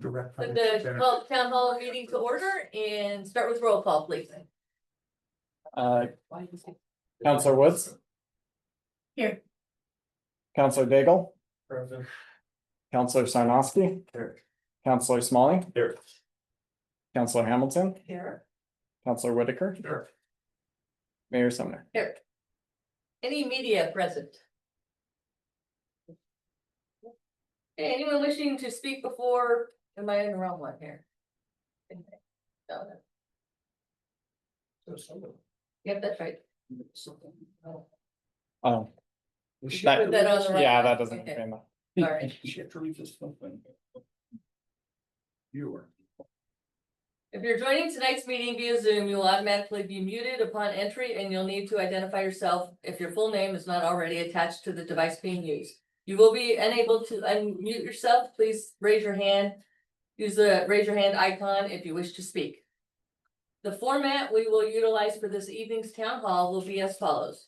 Direct. Put the town hall meeting to order and start with roll call, please. Counselor Woods. Here. Counselor Daigle. Present. Counselor Sarnoski. Here. Counselor Smalling. Here. Counselor Hamilton. Here. Counselor Whitaker. Here. Mayor Sumner. Here. Any media present? Okay, anyone wishing to speak before, am I in the wrong one here? No. Yep, that's right. Oh, Put that on the right yeah, one. that doesn't. Okay. mean that. All right. She had to read this stuff in. You were. If you're joining tonight's meeting via Zoom, you will automatically be muted upon entry and you'll need to identify yourself if your full name is not already attached to the device being used. You will be unable to unmute yourself. Please raise your hand. Use the raise your hand icon if you wish to speak. The format we will utilize for this evening's town hall will be as follows.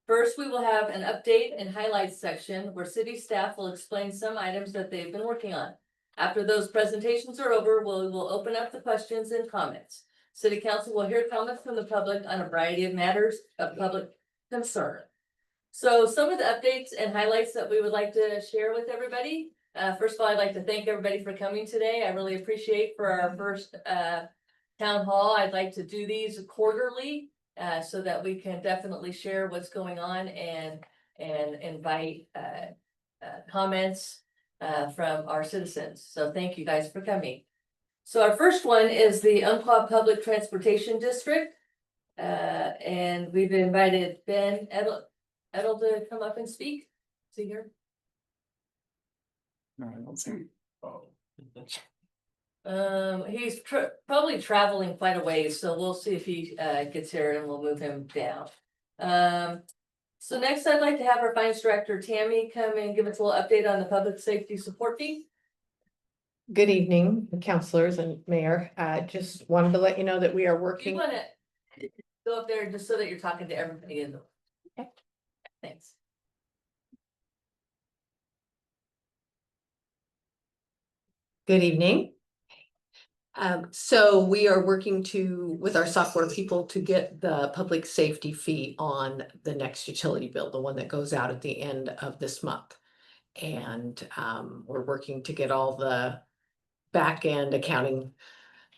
First, we will have an update and highlights section where city staff will explain some items that they've been working on. After those presentations are over, we will open up the questions and comments. City council will hear comments from the public on a variety of matters of public concern. So some of the updates and highlights that we would like to share with everybody. First of all, I'd like to thank everybody for coming today. I really appreciate for our first town hall. I'd like to do these quarterly so that we can definitely share what's going on and invite comments from our citizens. So thank you guys for coming. So our first one is the Umpqua Public Transportation District. And we've invited Ben Edel to come up and speak. See here. No, I don't see. He's probably traveling quite a ways, so we'll see if he gets here and we'll move him down. So next I'd like to have our finance director Tammy come and give us a little update on the public safety support fee. Good evening, councilors and mayor. Just wanted to let you know that we are You working. wanna go up there just so that you're talking to everybody in the. Okay. Thanks. Good evening. So we are working with our software people to get the public safety fee on the next utility bill, the one that goes out at the end of this month. And we're working to get all the back end accounting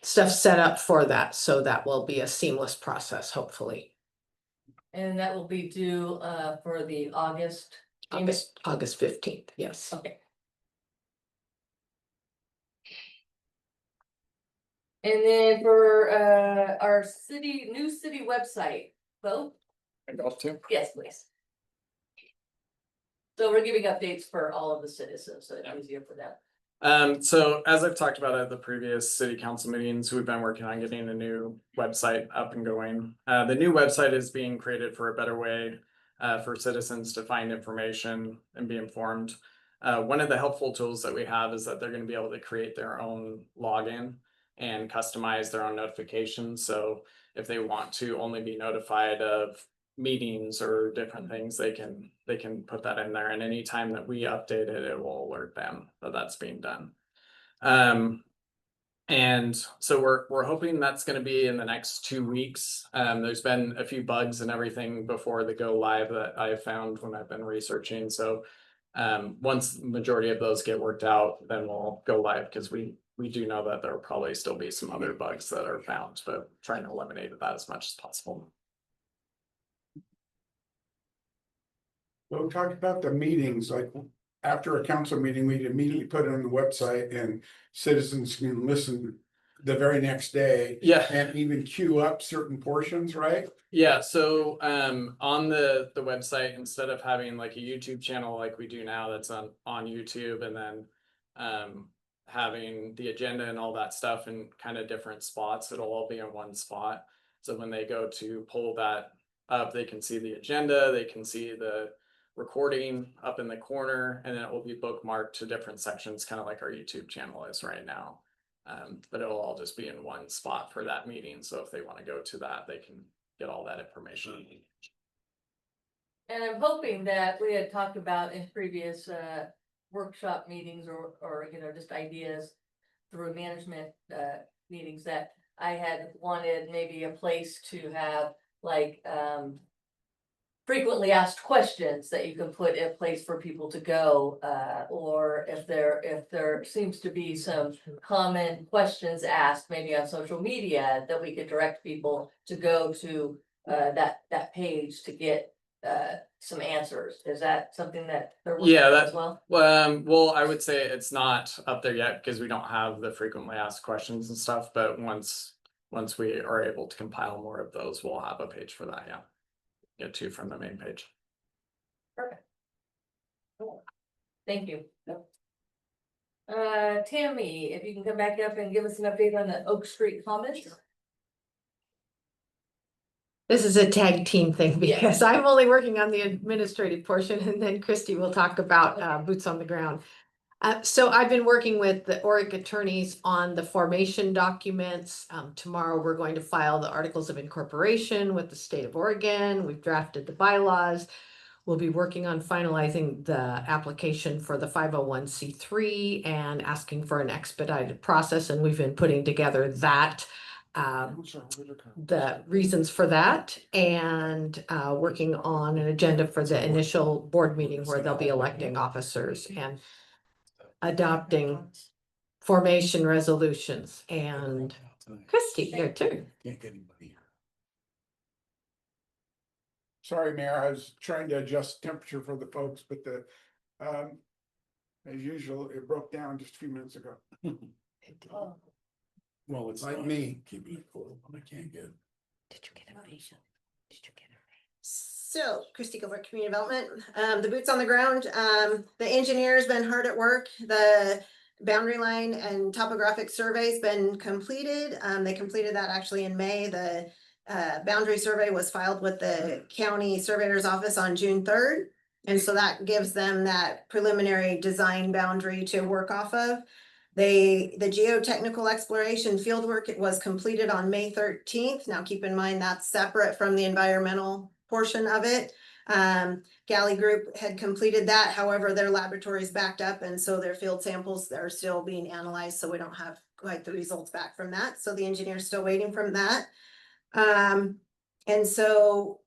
stuff set up for that. So that will be a seamless process, hopefully. And that will be due for the August. August 15th, yes. Okay. And then for our new city website, Bo? I got to. Yes, please. So we're giving updates for all of the citizens, so it's easier for them. So as I've talked about at the previous city council meetings, we've been working on getting a new website up and going. The new website is being created for a better way for citizens to find information and be informed. One of the helpful tools that we have is that they're going to be able to create their own login and customize their own notifications. So if they want to only be notified of meetings or different things, they can put that in there, and anytime that we update it, it will alert them that that's being done. And so we're hoping that's going to be in the next 2 weeks. There's been a few bugs and everything before the go live that I've found when I've been researching. So once the majority of those get worked out, then we'll go live, because we do know that there will probably still be some other bugs that are found, but trying to eliminate that as much as possible. Well, we talked about the meetings, like after a council meeting, we immediately put it on the website and citizens can listen the very next day. Yeah. And even queue up certain portions, right? Yeah, so on the website, instead of having like a YouTube channel like we do now that's on YouTube, and then having the agenda and all that stuff in kind of different spots, it'll all be in one spot. So when they go to pull that up, they can see the agenda, they can see the recording up in the corner, and then it will be bookmarked to different sections, kind of like our YouTube channel is right now. But it'll all just be in one spot for that meeting. So if they want to go to that, they can get all that information. And I'm hoping that we had talked about in previous workshop meetings or just ideas through management, meetings that I had wanted maybe a place to have like, frequently asked questions that you can put in place for people to go, or if there seems to be some common questions asked, maybe on social media, that we could direct people to go to, that page to get, some answers. Is that something that they're working Yeah, on that- as well? Well, I would say it's not up there yet because we don't have the frequently asked questions and stuff, but once we are able to compile more of those, we'll have a page for that, yeah. Get to from the main page. Perfect. Cool. Thank you. Tammy, if you can come back up and give us an update on the Oak Street Commons. This is a tag team thing Yeah. because I'm only working on the administrative portion and then Christy will talk about boots on the ground. So I've been working with the ORIC attorneys on the formation documents. Tomorrow, we're going to file the articles of incorporation with the state of Oregon. We've drafted the bylaws. We'll be working on finalizing the application for the 501c3 and asking for an expedited process. And we've been putting together that, the reasons for that, and working on an agenda for the initial board meeting where they'll be electing officers and adopting formation resolutions. And Christy here too. Can't get anybody. Sorry, Mayor, I was trying to adjust temperature for the folks, but as usual, it broke down just a few minutes ago. Oh, Well, it's like me, keeping it cool, I can't get. Did you get information? Did you get information? So, Christy Gilbert, Community Development, the boots on the ground, the engineer's been hard at work, the boundary line and topographic survey's been completed. They completed that actually in May. The boundary survey was filed with the county surveyor's office on June 3rd. And so that gives them that preliminary design boundary to work off of. The geotechnical exploration fieldwork, it was completed on May 13th. Now keep in mind that's separate from the environmental portion of it. Galley Group had completed that. However, their laboratories backed up and so their field samples are still being analyzed. So we don't have quite the results back from that. So the engineer's still waiting from that. And so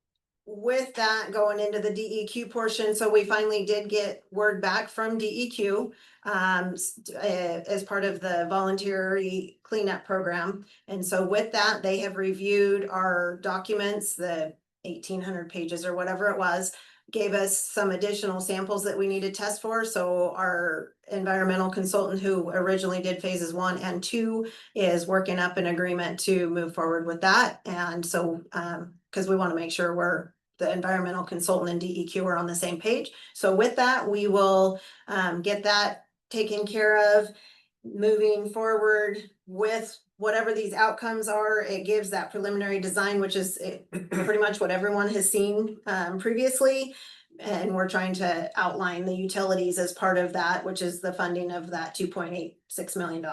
with that going into the DEQ portion, so we finally did get word back from DEQ as part of the voluntary cleanup program. And so with that, they have reviewed our documents, the 1,800 pages or whatever it was, gave us some additional samples that we need to test for. So our environmental consultant who originally did phases 1 and 2 is working up an agreement to move forward with that. And so, because we want to make sure the environmental consultant and DEQ are on the same page. So with that, we will get that taken care of. Moving forward with whatever these outcomes are, it gives that preliminary design, which is pretty much what everyone has seen previously. And we're trying to outline the utilities as part of that, which is the funding of that $2.86 million.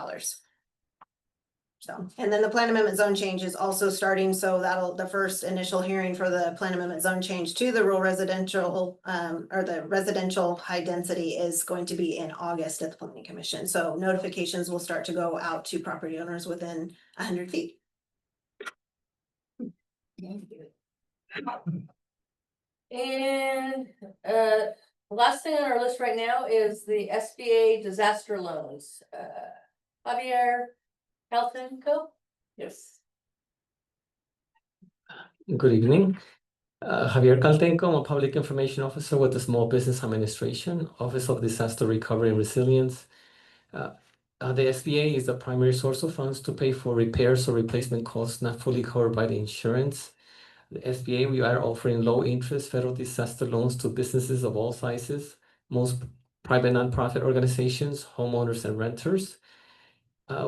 So, and then the plan amendment zone change is also starting, so the first initial hearing for the plan amendment zone change to the rural residential, or the residential high density is going to be in August at the planning commission. So notifications will start to go out to property owners within 100 feet. and, last thing on our list right now is the SBA disaster loans. Javier Caltenco? Yes. Good evening. Javier Caltenco, I'm a Public Information Officer with the Small Business Administration, Office of Disaster Recovery and Resilience. The SBA is the primary source of funds to pay for repairs or replacement costs not fully covered by the insurance. The SBA, we are offering low interest federal disaster loans to businesses of all sizes, most private nonprofit organizations, homeowners, and renters.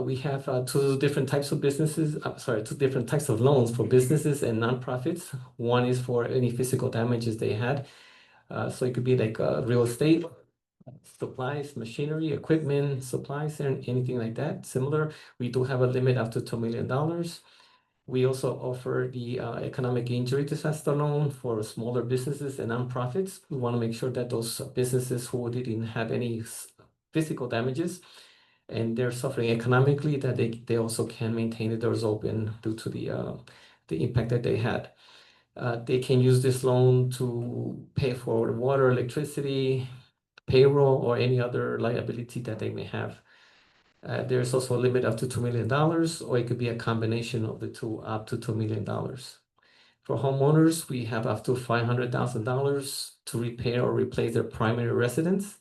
We have two different types of two different types of loans for businesses and nonprofits. One is for any physical damages they had. So it could be like real estate, supplies, machinery, equipment, supplies, and anything like that. Similar, we do have a limit up to $2 million. We also offer the economic injury disaster loan for smaller businesses and nonprofits. We want to make sure that those businesses who didn't have any physical damages and they're suffering economically, that they also can maintain the doors open due to the impact that they had. They can use this loan to pay for water, electricity, payroll, or any other liability that they may have. There's also a limit up to $2 million, or it could be a combination of the two, up to $2 million. For homeowners, we have up to $500,000 to repair or replace their primary residence.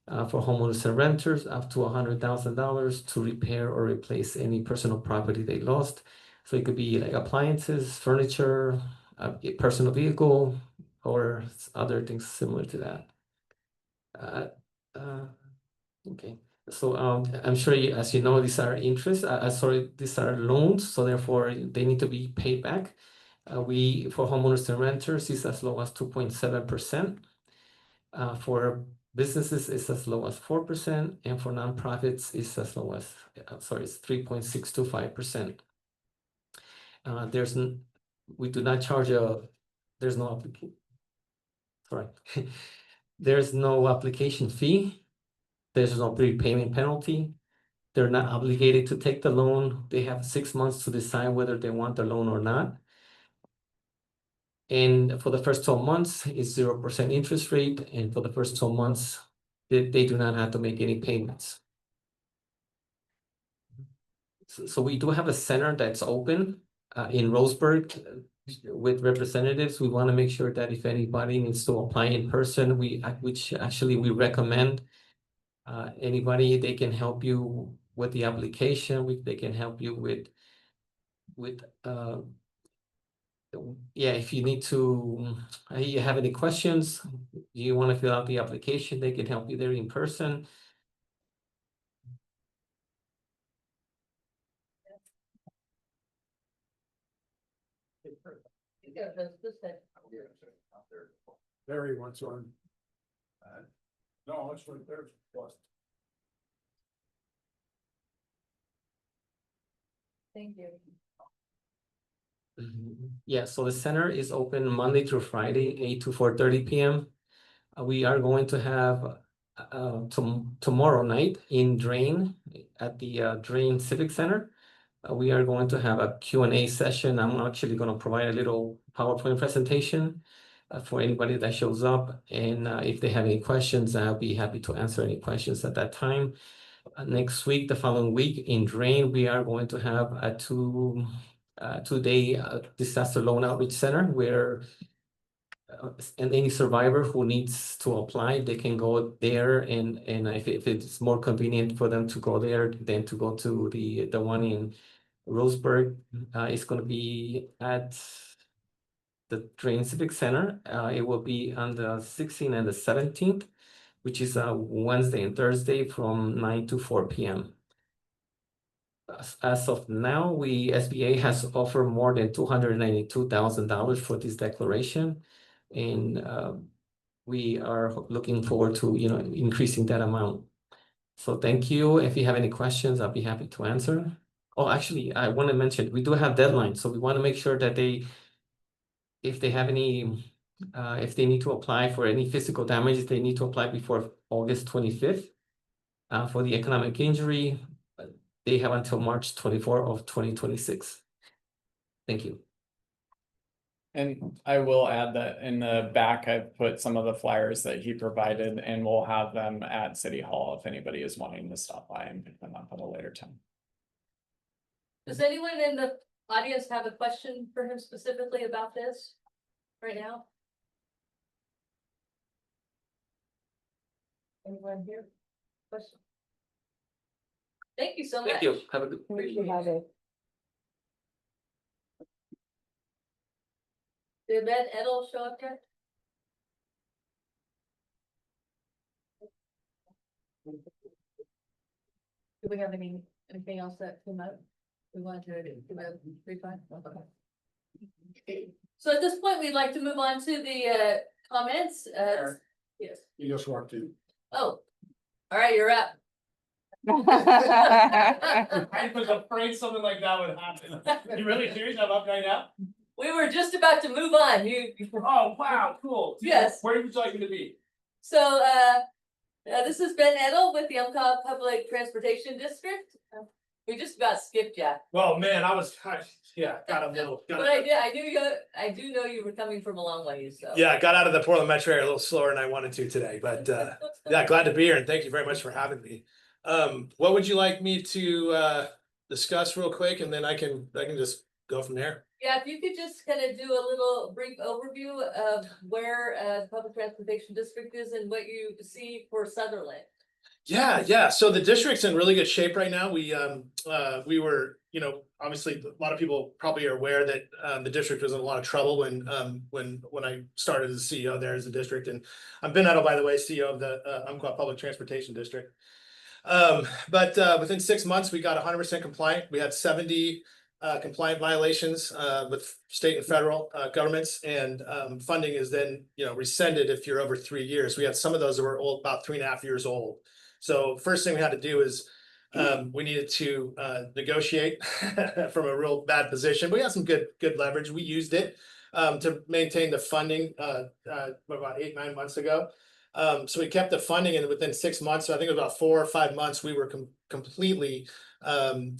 For homeowners and renters, up to $100,000 to repair or replace any personal property they lost. So it could be like appliances, furniture, a personal vehicle, or other things similar to that. Okay, so I'm sure you, as you know, these are interest. Sorry, these are loans, so therefore they need to be paid back. We, for homeowners and renters, is as low as 2.7%. For businesses, it's as low as 4%, and for nonprofits, it's as low as, it's 3.625%. We do not charge there's no application. Sorry, there's no application fee. There's no prepayment penalty. They're not obligated to take the loan. They have 6 months to decide whether they want the loan or not. And for the first 12 months, it's 0% interest rate. And for the first 12 months, they do not have to make any payments. So we do have a center that's open in Roseburg with representatives. We want to make sure that if anybody needs to apply in person, which actually we recommend anybody, they can help you with the application. They can help you with yeah, if you need to, you have any questions, you want to fill out the application, they can help you there in person. Yeah, that's this thing. Barry wants one. No, it's right there. Thank you. Yeah, so the center is open Monday through Friday, 8 to 4:30 p.m. We are going to have tomorrow night in Drain at the Drain Civic Center. We are going to have a Q&A session. I'm actually going to provide a little PowerPoint presentation for anybody that shows up. And if they have any questions, I'll be happy to answer any questions at that time. Next week, the following week in Drain, we are going to have a two-day disaster loan outreach center where and any survivor who needs to apply, they can go there, and if it's more convenient for them to go there than to go to the one in Roseburg, it's going to be at the Drain Civic Center. It will be on the 16th and the 17th, which is Wednesday and Thursday from 9 to 4 p.m. As of now, SBA has offered more than $292,000 for this declaration, and we are looking forward to increasing that amount. So thank you. If you have any questions, I'll be happy to answer. Oh, actually, I want to mention we do have deadlines, so we want to make sure that if they have any, if they need to apply for any physical damages, they need to apply before August 25th. For the economic injury, they have until March 24 of 2026. Thank you. And I will add that in the back, I've put some of the flyers that he provided, and we'll have them at City Hall if anybody is wanting to stop by and pick them up at a later time. Does anyone in the audience have a question for him specifically about this right now? Anyone here? Question? Thank you so much. Thank you. Have a good. Did Ed Edel show up yet? Do we have anything else that came up? We wanted to do a refund? Okay. So at this point, we'd like to move on to the comments. Yes. You just walked in. Oh, all right, you're up. I was afraid something like that would happen. You really serious? I'm up right now? We were just about to move on. Oh, wow, cool. Yes. Where would you like me to be? So This has been Edel with the Umpqua Public Transportation District. We just about skipped you. Well, man, got a little. But I do know you were coming from a long ways, so. Yeah, I got out of the Portland metro area a little slower than I wanted to today, but yeah, glad to be here and thank you very much for having me. What would you like me to discuss real quick, and then I can just go from there. Yeah, if you could just kind of do a little brief overview of where the public transportation district is and what you see for Sutherlin. Yeah. So the district's in really good shape right now. We were, obviously a lot of people probably are aware that the district was in a lot of trouble when I started as CEO there as the district, and I've been out, by the way, CEO of the Umpqua Public Transportation District. But within 6 months, we got 100% compliant. We had 70 compliant violations with state and federal governments, and funding is then rescinded if you're over 3 years. We had some of those that were old, about 3.5 years old. So first thing we had to do is we needed to negotiate from a real bad position. We had some good leverage. We used it to maintain the funding about 8-9 months ago. So we kept the funding, and within 6 months, so I think it was about 4 or 5 months, we were completely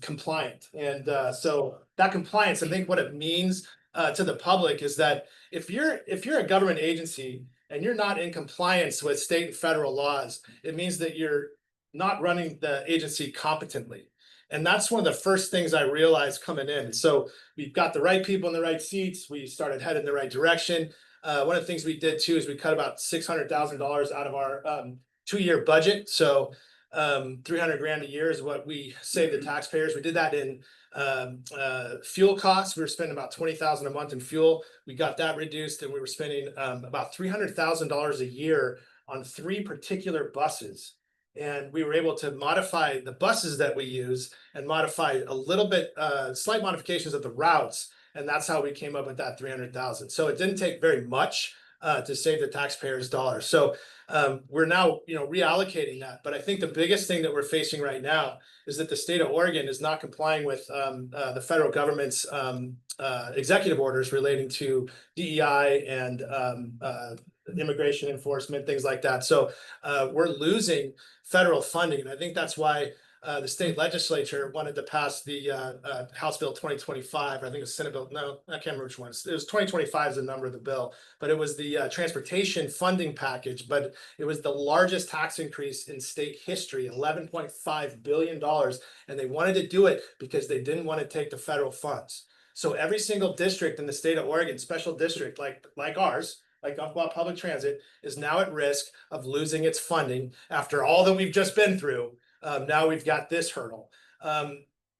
compliant. And so that compliance, I think what it means to the public is that if you're a government agency and you're not in compliance with state and federal laws, it means that you're not running the agency competently. And that's one of the first things I realized coming in. So we've got the right people in the right seats. We started heading in the right direction. One of the things we did too is we cut about $600,000 out of our 2-year budget. So 300 grand a year is what we save the taxpayers. We did that in fuel costs. We were spending about $20,000 a month in fuel. We got that reduced, and we were spending about $300,000 a year on 3 particular buses. And we were able to modify the buses that we use and modify a little bit, slight modifications of the routes. And that's how we came up with that 300,000. So it didn't take very much to save the taxpayers dollars. So we're now, reallocating that. But I think the biggest thing that we're facing right now is that the state of Oregon is not complying with the federal government's executive orders relating to DEI and immigration enforcement, things like that. So we're losing federal funding. And I think that's why the state legislature wanted to pass the House Bill 2025. I think it's Senate Bill. No, I can't remember which one. It was 2025 is the number of the bill, but it was the transportation funding package. But it was the largest tax increase in state history, $11.5 billion. And they wanted to do it because they didn't want to take the federal funds. So every single district in the state of Oregon, special district like ours, like Umpqua Public Transit, is now at risk of losing its funding after all that we've just been through. Now we've got this hurdle.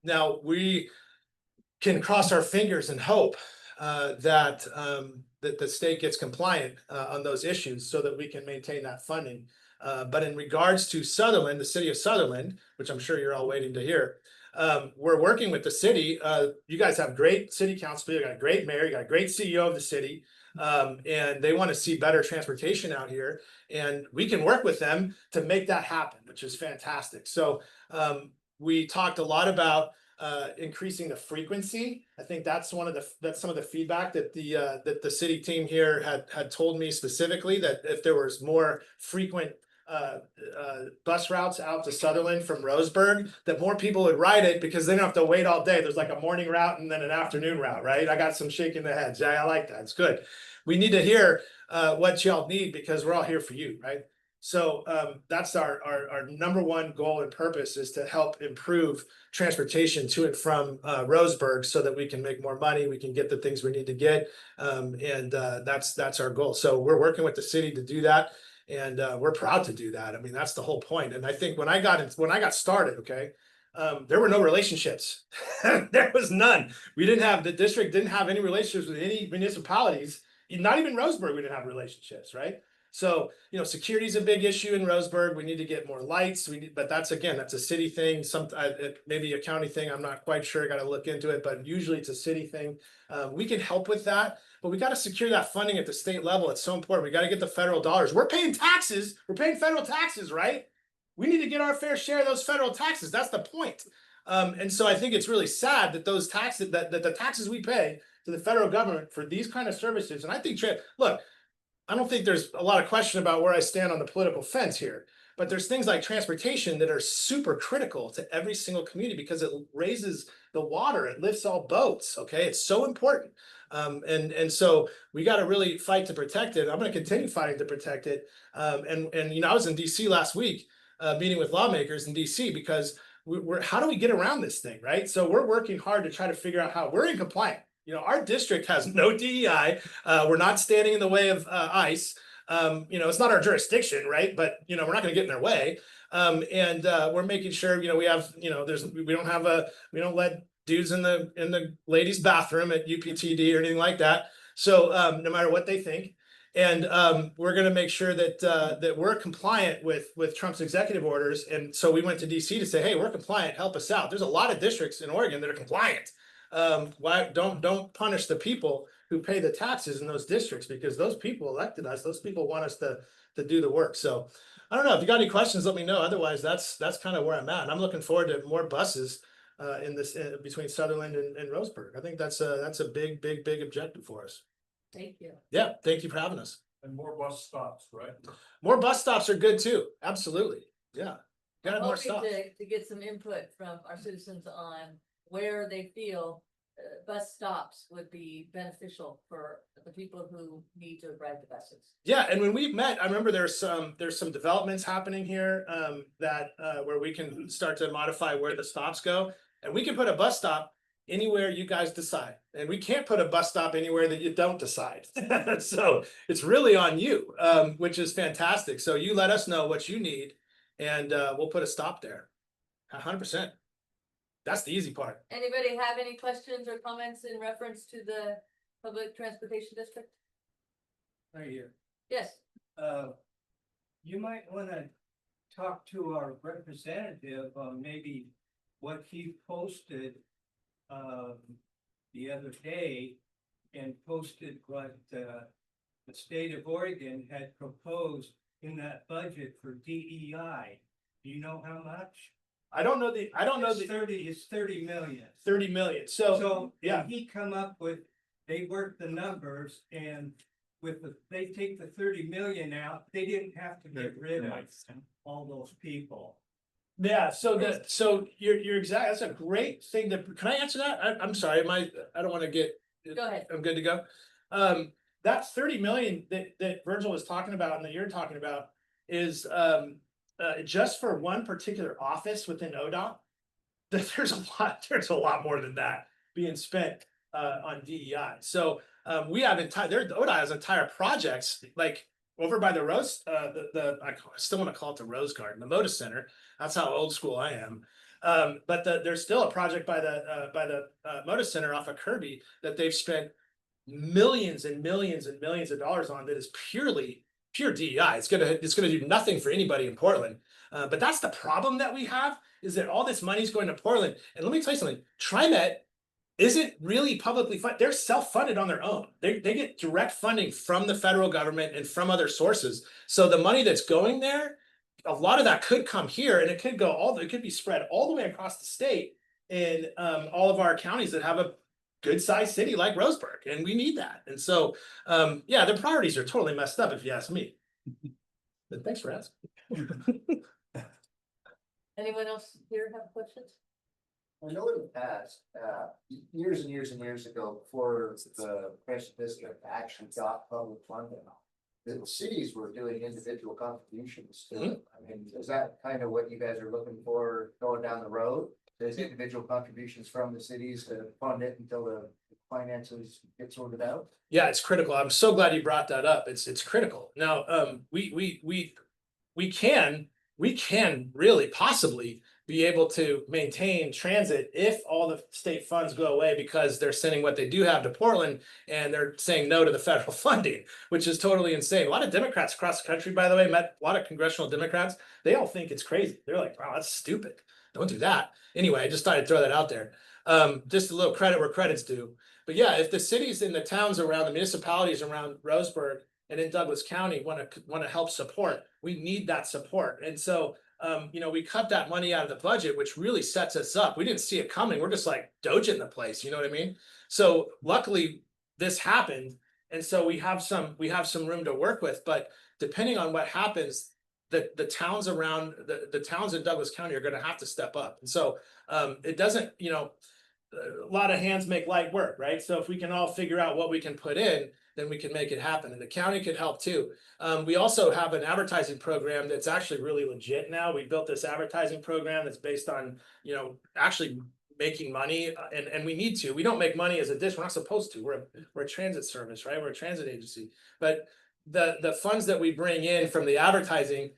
Now we can cross our fingers and hope that the state gets compliant on those issues so that we can maintain that funding. But in regards to Sutherlin, the city of Sutherlin, which I'm sure you're all waiting to hear, we're working with the city. You guys have great city council, you got a great mayor, you got a great CEO of the city. And they want to see better transportation out here, and we can work with them to make that happen, which is fantastic. So we talked a lot about increasing the frequency. I think that's some of the feedback that the city team here had told me specifically, that if there was more frequent bus routes out to Sutherlin from Roseburg, that more people would ride it because they don't have to wait all day. There's like a morning route and then an afternoon route, right? I got some shaking the heads. Yeah, I like that. It's good. We need to hear what y'all need because we're all here for you, right? So that's our number one goal and purpose, is to help improve transportation to and from Roseburg so that we can make more money, we can get the things we need to get, and that's our goal. So we're working with the city to do that. And we're proud to do that. I mean, that's the whole point. And I think when I got started, okay, there were no relationships. There was none. The district didn't have any relationships with any municipalities. Not even Roseburg, we didn't have relationships, right? So, security is a big issue in Roseburg. We need to get more lights. But that's a city thing. Maybe a county thing. I'm not quite sure. I got to look into it. But usually it's a city thing. We can help with that. But we got to secure that funding at the state level. It's so important. We got to get the federal dollars. We're paying taxes. We're paying federal taxes, right? We need to get our fair share of those federal taxes. That's the point. And so I think it's really sad that those taxes, that the taxes we pay to the federal government for these kind of services. And I think, look, I don't think there's a lot of question about where I stand on the political fence here. But there's things like transportation that are super critical to every single community because it raises the water, it lifts all boats, okay? It's so important. And so we got to really fight to protect it. I'm going to continue fighting to protect it. And you know, I was in DC last week, meeting with lawmakers in DC because we're how do we get around this thing, right? So we're working hard to try to figure out how we're in compliance. You know, our district has no DEI. We're not standing in the way of ICE. You know, it's not our jurisdiction, right? But you know, we're not going to get in their way. And we're making sure, you know, we have, you know, we don't let dudes in the ladies' bathroom at UPTD or anything like that. So no matter what they think. And we're going to make sure that that we're compliant with Trump's executive orders. And so we went to DC to say, hey, we're compliant. Help us out. There's a lot of districts in Oregon that are compliant. Why don't punish the people who pay the taxes in those districts, because those people elected us. Those people want us to do the work. So I don't know if you got any questions, let me know. Otherwise, that's kind of where I'm at. And I'm looking forward to more buses between Sutherlin and Roseburg. I think that's a big objective for us. Thank you. Yeah, thank you for having us. And more bus stops, right? More bus stops are good too. Absolutely. Yeah. I'm Got more hoping stops. to get some input from our citizens on where they feel bus stops would be beneficial for the people who need to ride the buses. Yeah, and when we met, I remember there's some developments happening here that where we can start to modify where the stops go, and we can put a bus stop anywhere you guys decide, and we can't put a bus stop anywhere that you don't decide. So it's really on you, which is fantastic. So you let us know what you need, and we'll put a stop there. 100%. That's the easy part. Anybody have any questions or comments in reference to the public transportation district? Right here. Yes. You might wanna talk to our representative on maybe what he posted the other day and posted what the state of Oregon had proposed in that budget for DEI. Do you know how much? I don't know the It's 30 million. 30 million. So So, yeah. yeah, he come up with, they work the numbers and they take the 30 million out, they didn't have to get rid of all those people. Yeah, so you're exactly, that's a great thing can I answer that? I'm sorry, I don't want to get. Go ahead. I'm good to go. That 30 million that Virgil was talking about and that you're talking about is just for one particular office within ODOT. There's a lot more than that being spent on DEI. So we have ODOT has entire projects like over by the Rose, I still want to call it the Rose Garden, the Moda Center. That's how old school I am. But there's still a project by the Moda Center off of Kirby that they've spent millions and millions and millions of dollars on that is pure DEI. It's gonna do nothing for anybody in Portland. But that's the problem that we have, is that all this money's going to Portland. And let me tell you something, TriMet isn't really publicly funded. They're self-funded on their own. They get direct funding from the federal government and from other sources. So the money that's going there, a lot of that could come here, and it could be spread all the way across the state in all of our counties that have a good sized city like Roseburg, and we need that. And so yeah, their priorities are totally messed up if you ask me. But thanks for asking. Anyone else here have questions? I know in the past, years and years and years ago, before the Transit District actually got public funding, the cities were doing individual contributions to it. I mean, is that kind of what you guys are looking for going down the road? There's individual contributions from the cities to fund it until the finances get sorted out? Yeah, it's critical. I'm so glad you brought that up. It's critical. Now, we can really possibly be able to maintain transit if all the state funds go away, because they're sending what they do have to Portland and they're saying no to the federal funding, which is totally insane. A lot of Democrats across the country, by the way, met a lot of congressional Democrats. They all think it's crazy. They're like, wow, that's stupid. Don't do that. Anyway, I just thought I'd throw that out there. Just a little credit where credit's due. But yeah, if the cities and the towns around, the municipalities around Roseburg and in Douglas County want to help support, we need that support. And so we cut that money out of the budget, which really sets us up. We didn't see it coming. We're just like dodging the place. You know what I mean? So luckily this happened. And so we have some room to work with, but depending on what happens, the towns around, the towns in Douglas County are gonna have to step up. And so, it doesn't, you know, a lot of hands make light work, right? So if we can all figure out what we can put in, then we can make it happen, and the county could help too. We also have an advertising program that's actually really legit now. We built this advertising program that's based on, you know, actually making money, and we need to. We don't make money as a district. We're not supposed to. We're a transit service, right? We're a transit agency. But the funds that we bring in from the advertising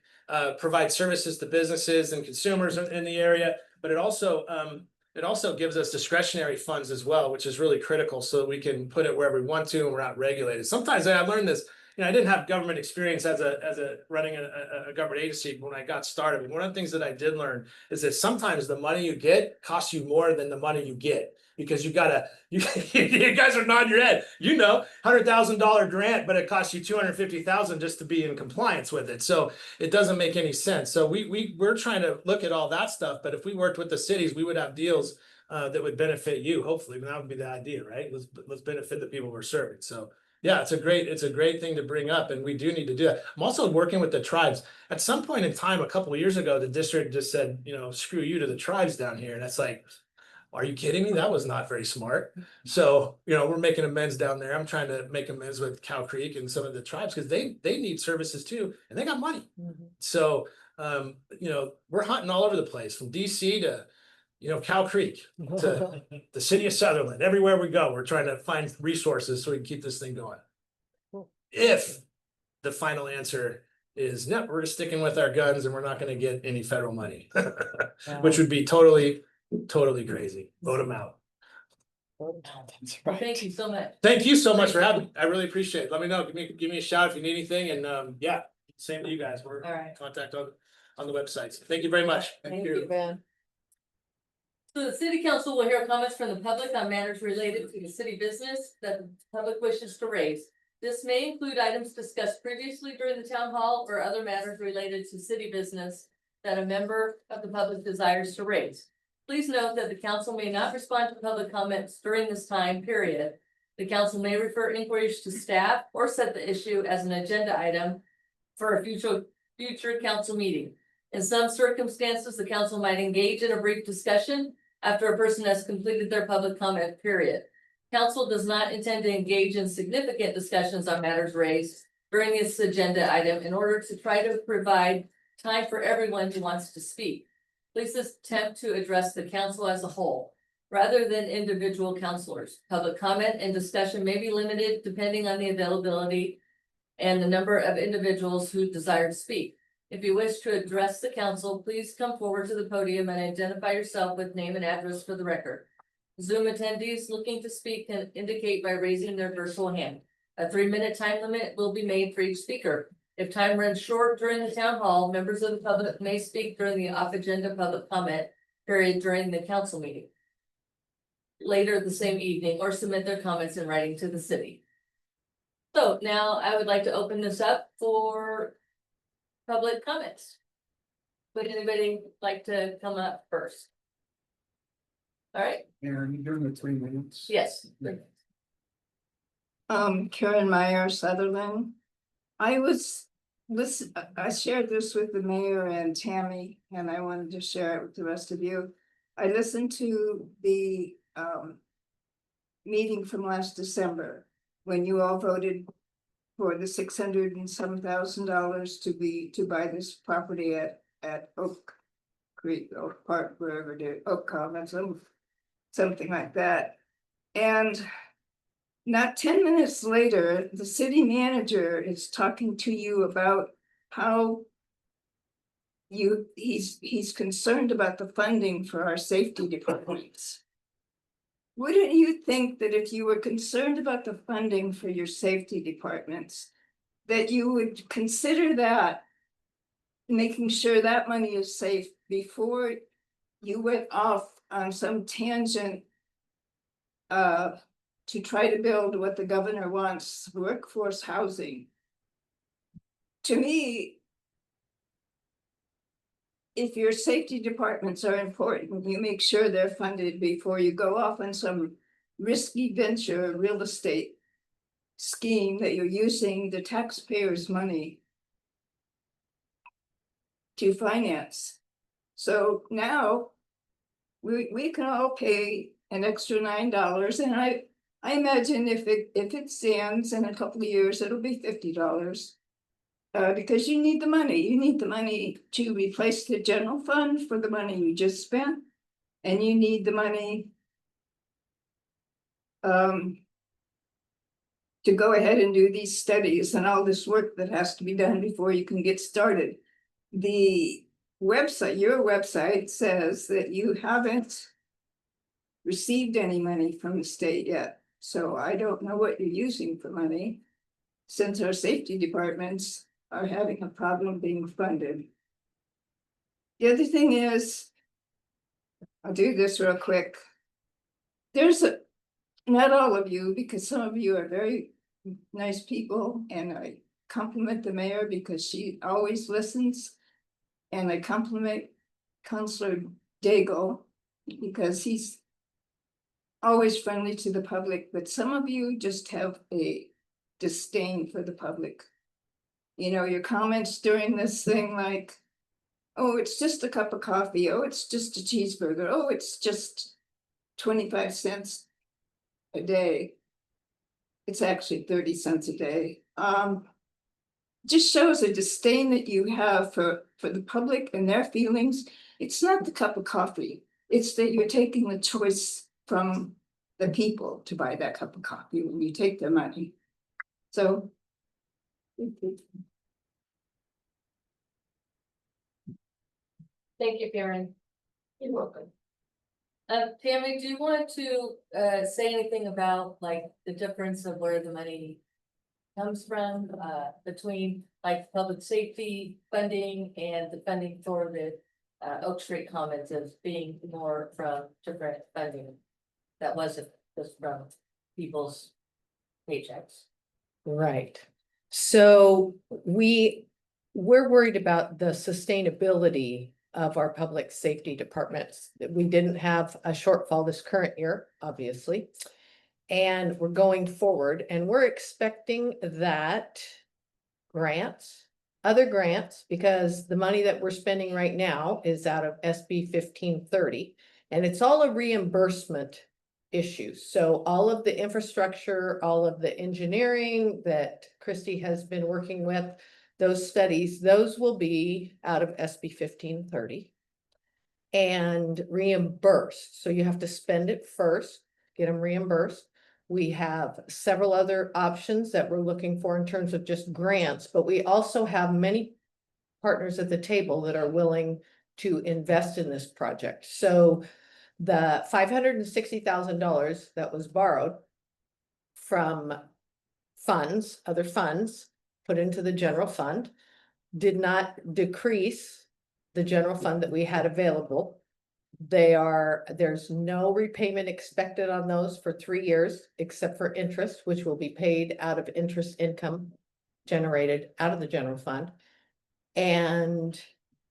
provide services to businesses and consumers in the area, but it also gives us discretionary funds as well, which is really critical so that we can put it wherever we want to and we're not regulated. Sometimes I learned this, you know, I didn't have government experience as a running a government agency when I got started. But one of the things that I did learn is that sometimes the money you get costs you more than the money you get. Because you guys are nodding your head, you know, $100,000 grant, but it costs you $250,000 just to be in compliance with it. So it doesn't make any sense. So we're trying to look at all that stuff. But if we worked with the cities, we would have deals that would benefit you. Hopefully, that would be the idea, right? Let's benefit the people we're serving. So yeah, it's a great thing to bring up, and we do need to do that. I'm also working with the tribes. At some point in time, a couple of years ago, the district just said, you know, screw you to the tribes down here, and that's like, are you kidding me? That was not very smart. So, you know, we're making amends down there. I'm trying to make amends with Cow Creek and some of the tribes because they need services too, and they got money. So, you know, we're hunting all over the place from DC to, you know, Cow Creek to the city of Sutherlin. Everywhere we go, we're trying to find resources so we can keep this thing going. If the final answer is no, we're just sticking with our guns and we're not going to get any federal money, which would be totally crazy. Vote them out. That's Well, thank you so much. Thank you so much for having me. I really appreciate it. Let me know. Give me a shout if you need anything. And yeah, same to you guys. We're All right. contact on the websites. Thank you very much. Thank you, Ben. So the city council will hear comments from the public on matters related to the city business that the public wishes to raise. This may include items discussed previously during the town hall or other matters related to city business that a member of the public desires to raise. Please note that the council may not respond to public comments during this time period. The council may refer inquiries to staff or set the issue as an agenda item for a future council meeting. In some circumstances, the council might engage in a brief discussion after a person has completed their public comment period. Council does not intend to engage in significant discussions on matters raised during this agenda item in order to try to provide time for everyone who wants to speak. Please attempt to address the council as a whole, rather than individual councilors. Public comment and discussion may be limited depending on the availability and the number of individuals who desire to speak. If you wish to address the council, please come forward to the podium and identify yourself with name and address for the record. Zoom attendees looking to speak can indicate by raising their virtual hand. A 3-minute time limit will be made for each speaker. If time runs short during the town hall, members of the public may speak during the off-agenda public comment period during the council meeting later the same evening, or submit their comments in writing to the city. So now I would like to open this up for public comments. Would anybody like to come up first? All right, Aaron, you doing the 3 minutes? yes. Karen Meyer, Sutherlin. I shared this with the mayor and Tammy, and I wanted to share it with the rest of you. I listened to the meeting from last December, when you all voted for the $600 and some thousand to buy this property at Oak Creek, Oak Park, wherever it is, Oak Commons, something like that. And not 10 minutes later, the city manager is talking to you about how he's concerned about the funding for our safety departments. Wouldn't you think that if you were concerned about the funding for your safety departments, that you would consider that, making sure that money is safe before you went off on some tangent to try to build what the governor wants, workforce housing? To me, if your safety departments are important, you make sure they're funded before you go off on some risky venture real estate scheme that you're using the taxpayers' money to finance. So now we can all pay an extra $9, and I imagine if it stands in a couple of years, it'll be $50. Because you need the money to replace the general fund for the money you just spent. And you need the money to go ahead and do these studies and all this work that has to be done before you can get started. The website, your website says that you haven't received any money from the state yet. So I don't know what you're using for money, since our safety departments are having a problem being funded. The other thing is, I'll do this real quick. Not all of you, because some of you are very nice people, and I compliment the mayor because she always listens. And I compliment Councilor Daigle because he's always friendly to the public, but some of you just have a disdain for the public. You know, your comments during this thing like, oh, it's just a cup of coffee. Oh, it's just a cheeseburger. Oh, it's just 25 cents a day. It's actually 30 cents a day. Just shows a disdain that you have for the public and their feelings. It's not the cup of coffee. It's that you're taking the choice from the people to buy that cup of coffee when you take their money. So. Thank you, Karen. You're welcome. Tammy, do you want to say anything about like the difference of where the money comes from between like public safety funding and the funding for the Oak Street Commons as being more from different funding that wasn't just from people's paychecks? Right. So we're worried about the sustainability of our public safety departments. We didn't have a shortfall this current year, obviously. And we're going forward, and we're expecting that other grants, because the money that we're spending right now is out of SB 1530, and it's all a reimbursement issue. So all of the infrastructure, all of the engineering that Christy has been working with, those studies, those will be out of SB 1530 and reimbursed. So you have to spend it first, get them reimbursed. We have several other options that we're looking for in terms of just grants, but we also have many partners at the table that are willing to invest in this project. So the $560,000 that was borrowed from other funds, put into the general fund, did not decrease the general fund that we had available. There's no repayment expected on those for 3 years, except for interest, which will be paid out of interest income generated out of the general fund. And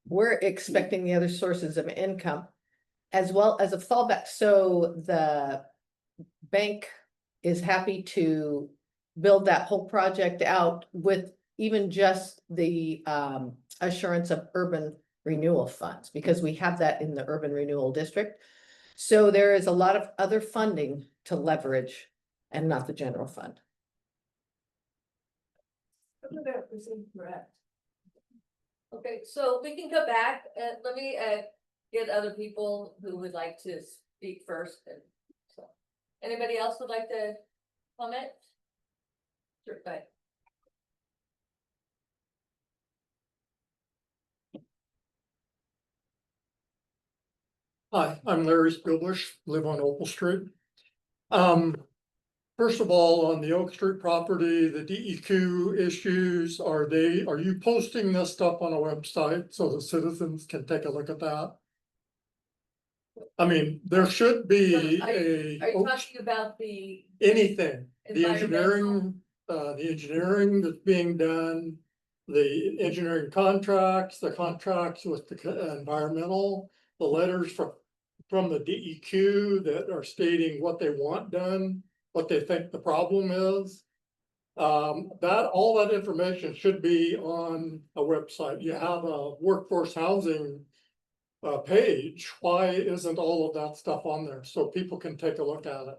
we're expecting the other sources of income as well as a fallback. So the bank is happy to build that whole project out with even just the assurance of urban renewal funds, because we have that in the urban renewal district. So there is a lot of other funding to leverage and not the general fund. That was incorrect. Okay, so we can go back and let me get other people who would like to speak first. And so, anybody else would like to comment? Sure, go ahead. Hi, I'm Larry Spielbush, live on Opal Street. First of all, on the Oak Street property, the DEQ issues, are you posting this stuff on a website so the citizens can take a look at that? I mean, there should be Are you talking about the anything, the environmental? engineering that's being done, the engineering contracts, the contracts with the environmental, the letters from the DEQ that are stating what they want done, what they think the problem is. all that information should be on a website. You have a workforce housing page. Why isn't all of that stuff on there so people can take a look at it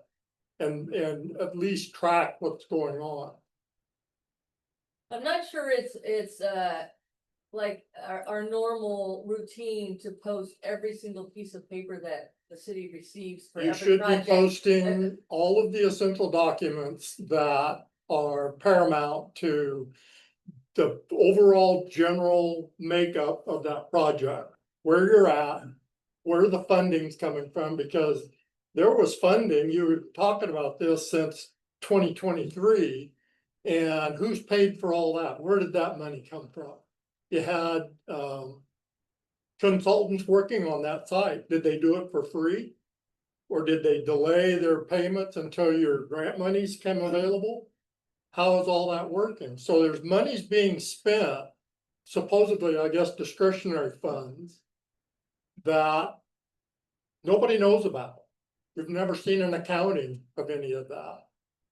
and at least track what's going on? I'm not sure it's like our normal routine to post every single piece of paper that the city receives for You every should be project. posting all of the essential documents that are paramount to the overall general makeup of that project, where you're at, where the funding's coming from, because there was funding, you were talking about this since 2023. And who's paid for all that? Where did that money come from? You had consultants working on that site. Did they do it for free? Or did they delay their payments until your grant monies came available? How is all that working? So there's monies being spent, supposedly, I guess, discretionary funds that nobody knows about. We've never seen an accounting of any of that.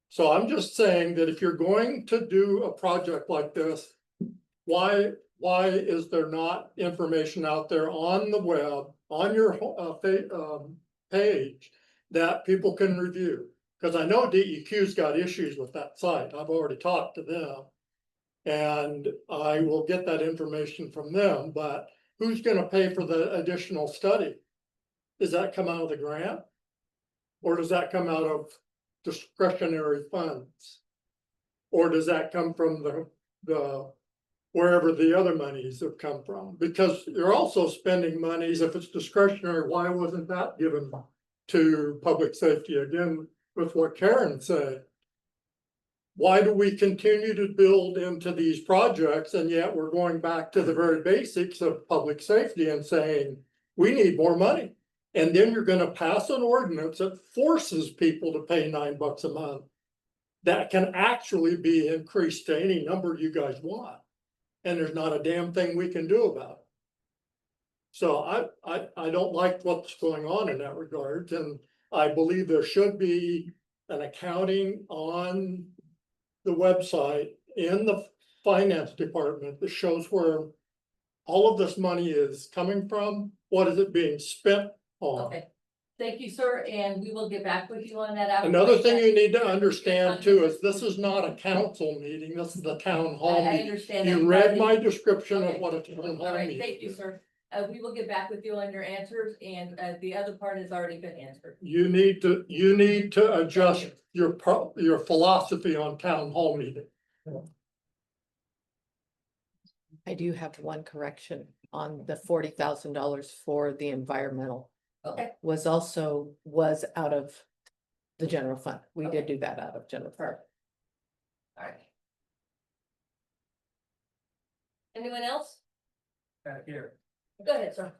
So I'm just saying that if you're going to do a project like this, why is there not information out there on the web, on your page that people can review? Because I know DEQ's got issues with that site. I've already talked to them. And I will get that information from them, but who's gonna pay for the additional study? Does that come out of the grant? Or does that come out of discretionary funds? Or does that come from the wherever the other monies have come from? Because you're also spending monies, if it's discretionary, why wasn't that given to public safety? Again, with what Karen said, why do we continue to build into these projects and yet we're going back to the very basics of public safety and saying, we need more money? And then you're gonna pass an ordinance that forces people to pay $9 a month. That can actually be increased to any number you guys want. And there's not a damn thing we can do about it. So I don't like what's going on in that regard, and I believe there should be an accounting on the website in the finance department that shows where all of this money is coming from, what is it being spent on. Okay, thank you, sir, and we will get back with you on that. Another thing you need to understand too is this is not a council meeting, this is a town hall I meeting. understand that. You read my description of Okay. what a town hall All right, meeting thank you, is. sir. We will get back with you on your answers, and the other part has already been answered. You need to adjust your philosophy on town hall meeting. I do have one correction on the $40,000 for the environmental. Okay, Was out of the general fund. We did do that out of general fund. all right. Anyone else? Here. Go ahead, sir.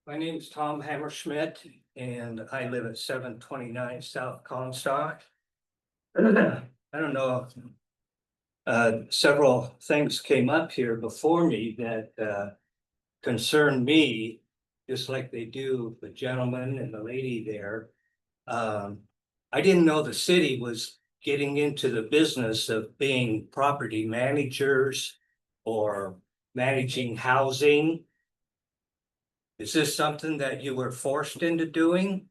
My name is Tom Hammerschmidt and I live at 729 South Comstock. I don't know. Several things came up here before me that concern me, just like they do the gentleman and the lady there. I didn't know the city was getting into the business of being property managers or managing housing. Is this something that you were forced into doing?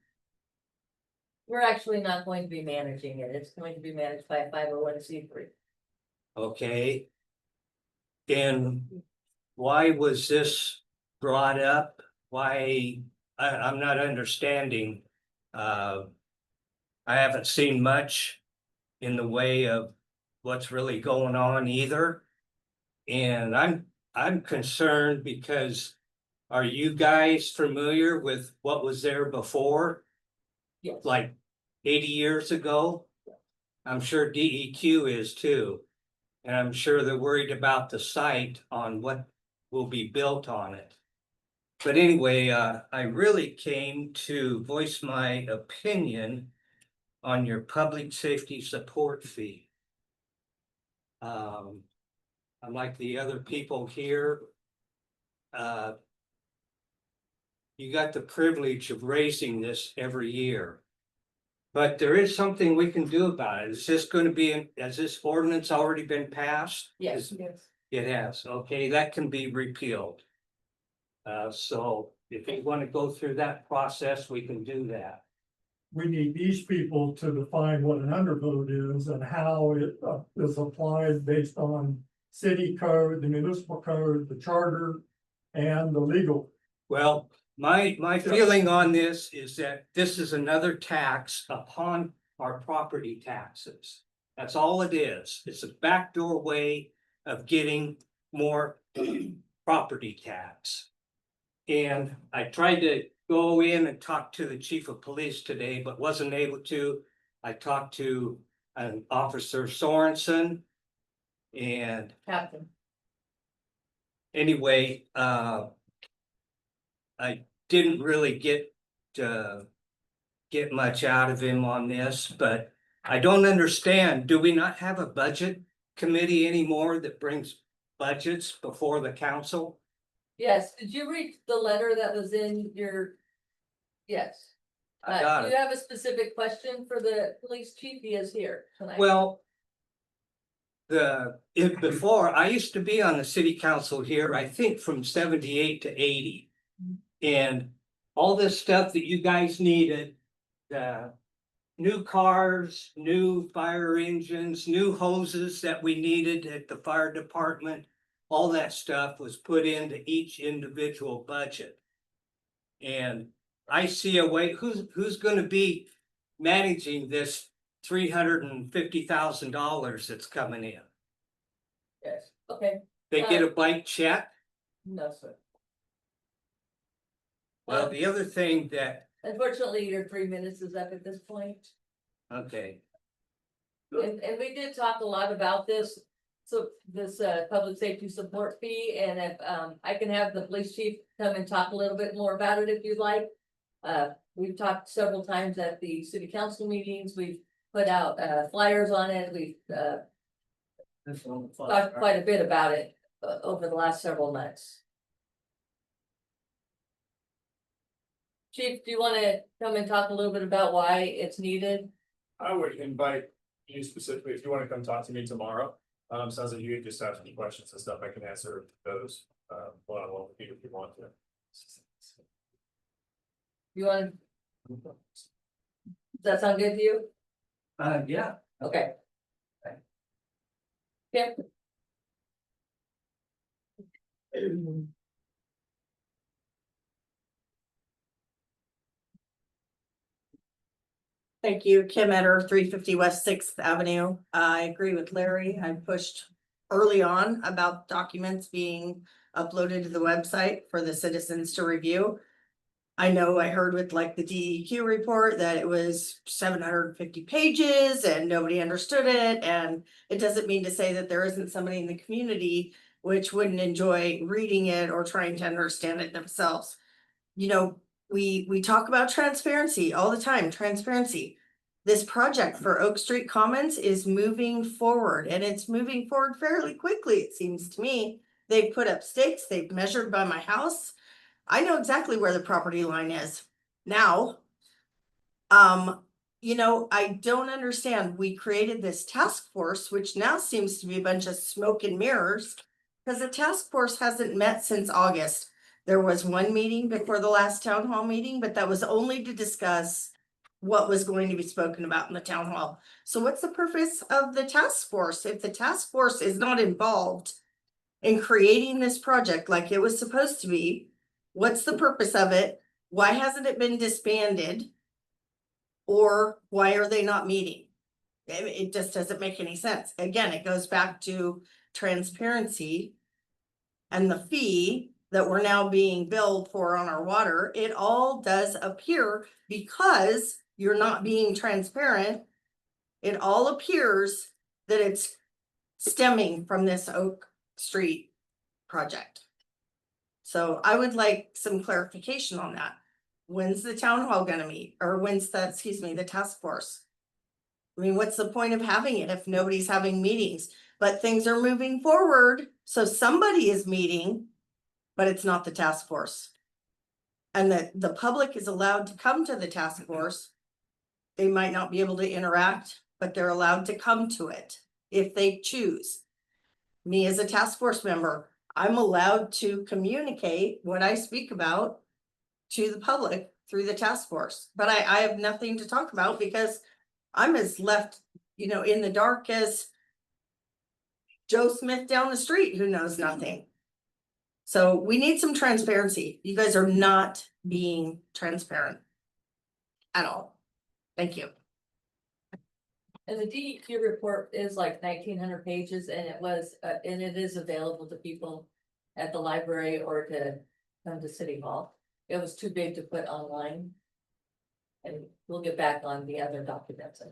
We're actually not going to be managing it. It's going to be managed by a 501c3. Okay. And why was this brought up? Why, I'm not understanding. I haven't seen much in the way of what's really going on either. And I'm concerned because are you guys familiar with what was there before? Yes. Like 80 years ago? I'm sure DEQ is too. And I'm sure they're worried about the site on what will be built on it. But anyway, I really came to voice my opinion on your public safety support fee. Unlike the other people here, you got the privilege of raising this every year. But there is something we can do about it. Is this gonna be, has this ordinance already been passed? Yes. It has, okay, that can be repealed. So if you wanna go through that process, we can do that. We need these people to define what an undervote is and how it is applied based on city code, the municipal code, the charter, and the legal. Well, my feeling on this is that this is another tax upon our property taxes. That's all it is. It's a backdoor way of getting more property tax. And I tried to go in and talk to the chief of police today, but wasn't able to. I talked to an Officer Sorensen. And Captain. anyway, I didn't really get much out of him on this, but I don't understand. Do we not have a budget committee anymore that brings budgets before the council? Yes, did you read the letter that was in your? Yes. I got Do it. you have a specific question for the police chief? He is here tonight. Well, before, I used to be on the city council here, I think from 78 to 80. And all this stuff that you guys needed, new cars, new fire engines, new hoses that we needed at the fire department, all that stuff was put into each individual budget. And I see a way, who's gonna be managing this $350,000 that's coming in? Yes, okay, They get a blank check? no, sir. Well, the other thing that, Unfortunately, your 3 minutes is up at this point. okay, And we did talk a lot about this, so this public safety support fee, and if I can have the police chief come and talk a little bit more about it if you'd like. We've talked several times at the city council meetings, we've put out flyers on it, we've talked quite a bit about it over the last several months. Chief, do you wanna come and talk a little bit about why it's needed? I would invite you specifically, if you wanna come talk to me tomorrow, sounds like you just have any questions and stuff, I can answer those, one-on-one with you if you want to. You wanna? Does that sound good to you? yeah. Okay. Yeah. Thank you, Kim Etter, 350 West Sixth Avenue. I agree with Larry. I pushed early on about documents being uploaded to the website for the citizens to review. I know I heard with like the DEQ report that it was 750 pages and nobody understood it. And it doesn't mean to say that there isn't somebody in the community which wouldn't enjoy reading it or trying to understand it themselves. You know, we talk about transparency all the time, transparency. This project for Oak Street Commons is moving forward, and it's moving forward fairly quickly, it seems to me. They've put up stakes, they've measured by my house. I know exactly where the property line is now. You know, I don't understand. We created this task force, which now seems to be a bunch of smoke and mirrors, because the task force hasn't met since August. There was one meeting before the last town hall meeting, but that was only to discuss what was going to be spoken about in the town hall. So what's the purpose of the task force? If the task force is not involved in creating this project like it was supposed to be, what's the purpose of it? Why hasn't it been disbanded? Or why are they not meeting? It just doesn't make any sense. Again, it goes back to transparency and the fee that we're now being billed for on our water. It all does appear, because you're not being transparent, it all appears that it's stemming from this Oak Street project. So I would like some clarification on that. When's the town hall gonna meet, or when's the, the task force? I mean, what's the point of having it if nobody's having meetings? But things are moving forward, so somebody is meeting, but it's not the task force. And that the public is allowed to come to the task force They might not be able to interact, but they're allowed to come to it if they choose. Me as a task force member, I'm allowed to communicate what I speak about to the public through the task force, but I have nothing to talk about because I'm as left, in the dark as Joe Smith down the street who knows nothing. So we need some transparency. You guys are not being transparent at all. Thank you. And the DEQ report is like 1,900 pages and it is available to people at the library or to come to City Hall. It was too big to put online. And we'll get back on the other documents.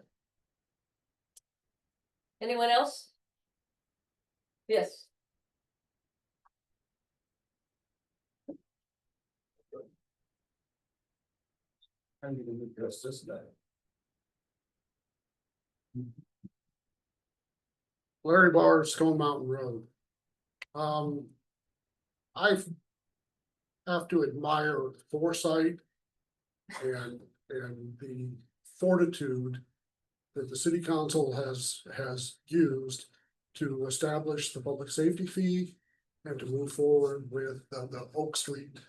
Anyone else? Yes. I need to address this now. Larry Barr, Stone Mountain Road. I have to admire foresight and the fortitude that the city council has used to establish the public safety fee and to move forward with the Oak Street.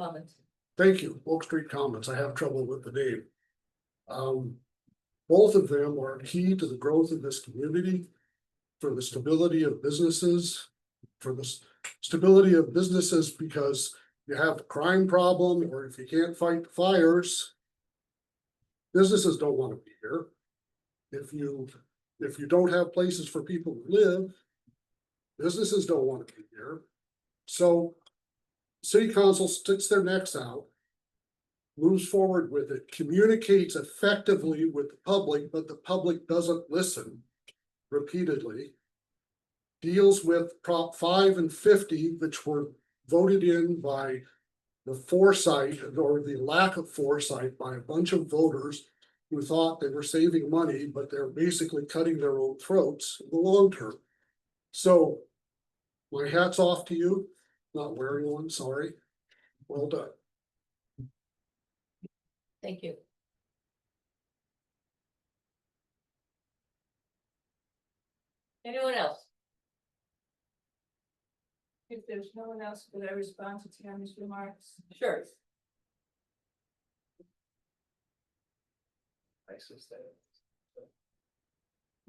Comments. Thank you, Oak Street Commons. I have trouble with the name. Both of them are key to the growth of this community, for the stability of businesses, because you have a crime problem, or if you can't fight fires, businesses don't want to be here. If you don't have places for people to live, businesses don't want to be here. So city council sticks their necks out, moves forward with it, communicates effectively with the public, but the public doesn't listen repeatedly. Deals with Prop 5 and 50, which were voted in by the foresight or the lack of foresight by a bunch of voters who thought they were saving money, but they're basically cutting their own throats in the long term. So my hat's off to you. Not wearing one, sorry. Well done. Thank you. Anyone else? If there's no one else, could I respond to Tammy's remarks? Sure.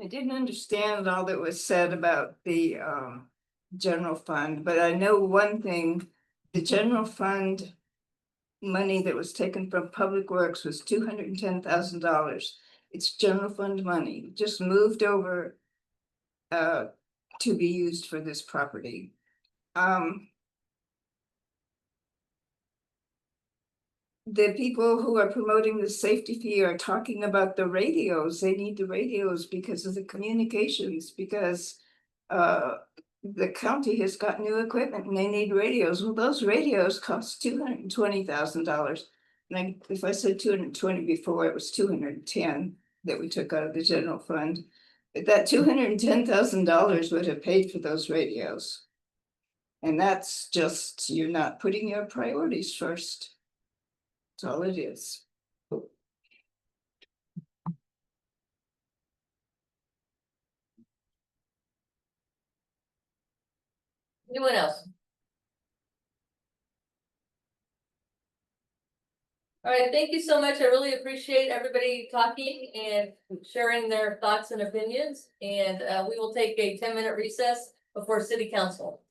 I didn't understand all that was said about the general fund, but I know one thing, the general fund money that was taken from Public Works was $210,000. It's general fund money, just moved over to be used for this property. The people who are promoting the safety fee are talking about the radios. They need the radios because of the communications, because the county has got new equipment and they need radios. Well, those radios cost $220,000. And if I said 220 before, it was 210 that we took out of the general fund. But that $210,000 would have paid for those radios. And that's just, you're not putting your priorities first. That's all it is. Anyone else? All right, thank you so much. I really appreciate everybody talking and sharing their thoughts and opinions. And we will take a 10-minute recess before city council.